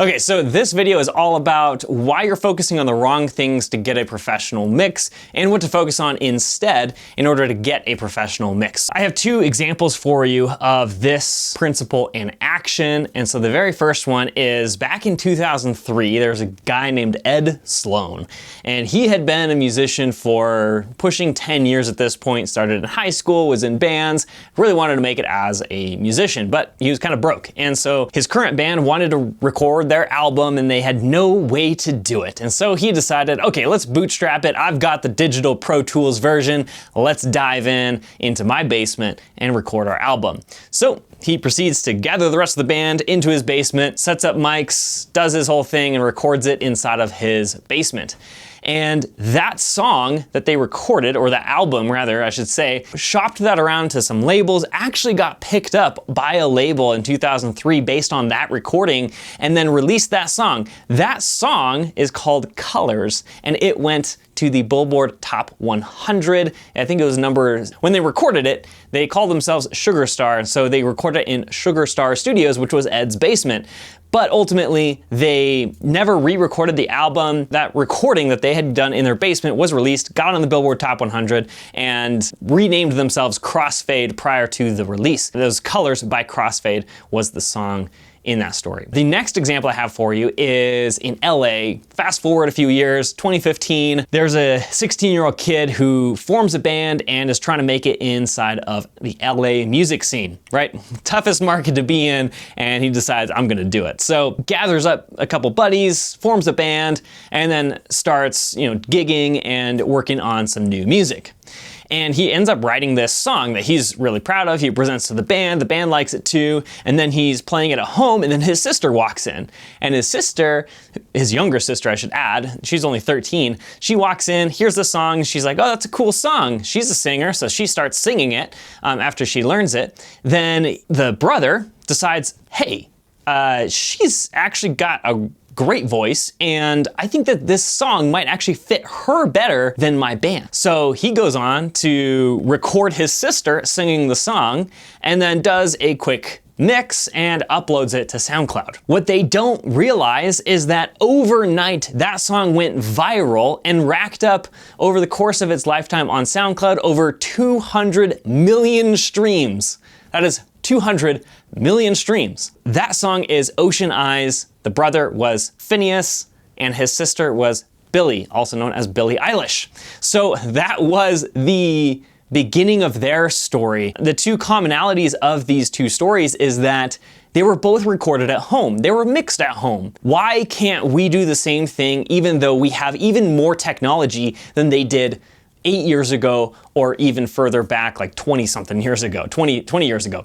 Okay, so this video is all about why you're focusing on the wrong things to get a professional mix and what to focus on instead in order to get a professional mix. I have two examples for you of this principle in action. And so the very first one is back in 2003, there was a guy named Ed Sloan, and he had been a musician for pushing 10 years at this point, started in high school, was in bands, really wanted to make it as a musician, but he was kind of broke. And so his current band wanted to record their album and they had no way to do it. And so he decided, okay, let's bootstrap it. I've got the digital Pro Tools version. Let's dive into my basement and record our album. So he proceeds to gather the rest of the band into his basement, sets up mics, does his whole thing and records it inside of his basement. And that song that they recorded, or the album rather, I should say, shopped that around to some labels, actually got picked up by a label in 2003 based on that recording, and then released that song. That song is called Colors, and it went to the Billboard Top 100. I think it was when they recorded it, they called themselves Sugar Star, so they recorded it in Sugar Star Studios, which was Ed's basement. But ultimately, they never re-recorded the album. That recording that they had done in their basement was released, got on the Billboard Top 100, and renamed themselves Crossfade prior to the release. Those Colors by Crossfade was the song in that story. The next example I have for you is in LA. Fast forward a few years, 2015, there's a 16-year-old kid who forms a band and is trying to make it inside of the LA music scene, right? Toughest market to be in, and he decides, I'm gonna do it. So gathers up a couple buddies, forms a band, and then starts, gigging and working on some new music. And he ends up writing this song that he's really proud of. He presents to the band likes it too, and then he's playing it at home, and then his sister walks in. And his sister, his younger sister I should add, she's only 13, she walks in, hears the song, she's like, oh, that's a cool song. She's a singer, so she starts singing it after she learns it. Then the brother decides, hey, she's actually got a great voice, and I think that this song might actually fit her better than my band. So he goes on to record his sister singing the song, and then does a quick mix and uploads it to SoundCloud. What they don't realize is that overnight, that song went viral and racked up over the course of its lifetime on SoundCloud over 200 million streams. That is 200 million streams. That song is Ocean Eyes. The brother was Finneas, and his sister was Billie, also known as Billie Eilish. So that was the beginning of their story. The two commonalities of these two stories is that they were both recorded at home. They were mixed at home. Why can't we do the same thing even though we have even more technology than they did 8 years ago, or even further back, like 20 years ago.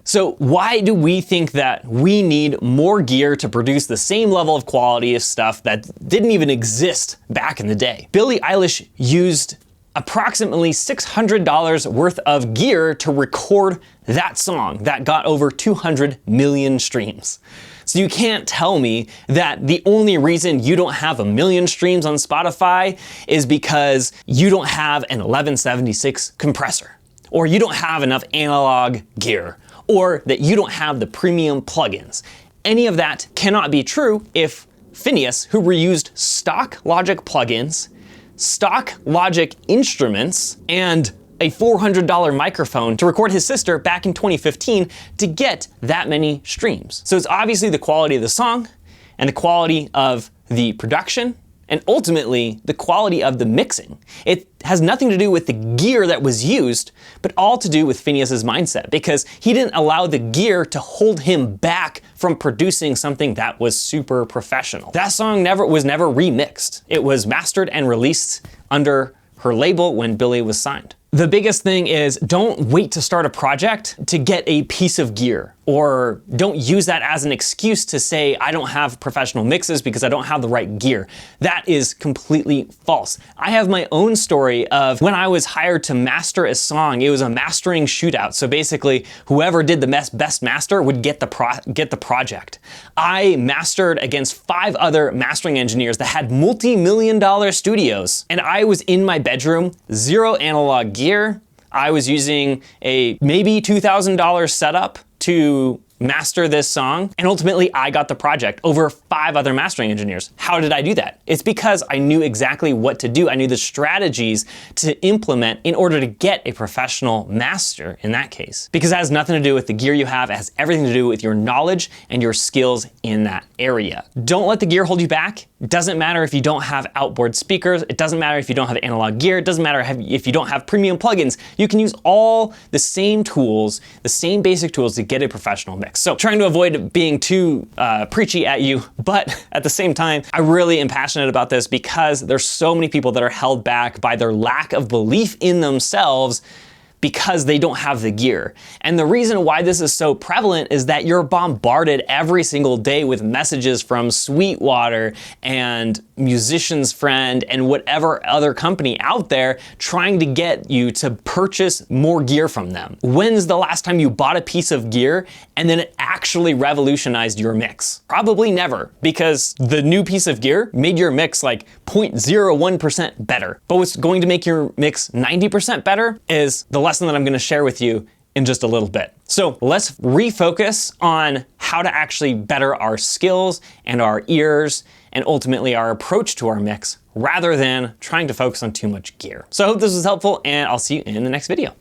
So why do we think that we need more gear to produce the same level of quality of stuff that didn't even exist back in the day? Billie Eilish used approximately $600 worth of gear to record that song that got over 200 million streams. So you can't tell me that the only reason you don't have 1 million streams on Spotify is because you don't have an 1176 compressor, or you don't have enough analog gear, or that you don't have the premium plugins. Any of that cannot be true if Finneas, who reused stock Logic plugins, stock Logic instruments, and a $400 microphone to record his sister back in 2015 to get that many streams. So it's obviously the quality of the song and the quality of the production and ultimately the quality of the mixing. It has nothing to do with the gear that was used, but all to do with Finneas's mindset, because he didn't allow the gear to hold him back from producing something that was super professional. That song was never remixed. It was mastered and released under her label when Billie was signed. The biggest thing is don't wait to start a project to get a piece of gear, or don't use that as an excuse to say, I don't have professional mixes because I don't have the right gear. That is completely false. I have my own story of when I was hired to master a song. It was a mastering shootout. So basically, whoever did the best master would get the project. I mastered against 5 other mastering engineers that had multi-million-dollar studios. And I was in my bedroom, 0 analog gear. I was using a maybe $2,000 setup to master this song, and ultimately I got the project over 5 other mastering engineers. How did I do that? It's because I knew exactly what to do. I knew the strategies to implement in order to get a professional master in that case. Because it has nothing to do with the gear you have, it has everything to do with your knowledge and your skills in that area. Don't let the gear hold you back. It doesn't matter if you don't have outboard speakers, it doesn't matter if you don't have analog gear, it doesn't matter if you don't have premium plugins. You can use all the same tools, the same basic tools to get a professional mix. So trying to avoid being too preachy at you, but at the same time, I really am passionate about this because there's so many people that are held back by their lack of belief in themselves because they don't have the gear. And the reason why this is so prevalent is that you're bombarded every single day with messages from Sweetwater and Musician's Friend and whatever other company out there trying to get you to purchase more gear from them. When's the last time you bought a piece of gear and then it actually revolutionized your mix? Probably never, because the new piece of gear made your mix like 0.01% better. But what's going to make your mix 90% better is the lesson that I'm going to share with you in just a little bit. So let's refocus on how to actually better our skills and our ears and ultimately our approach to our mix rather than trying to focus on too much gear. So I hope this was helpful and I'll see you in the next video.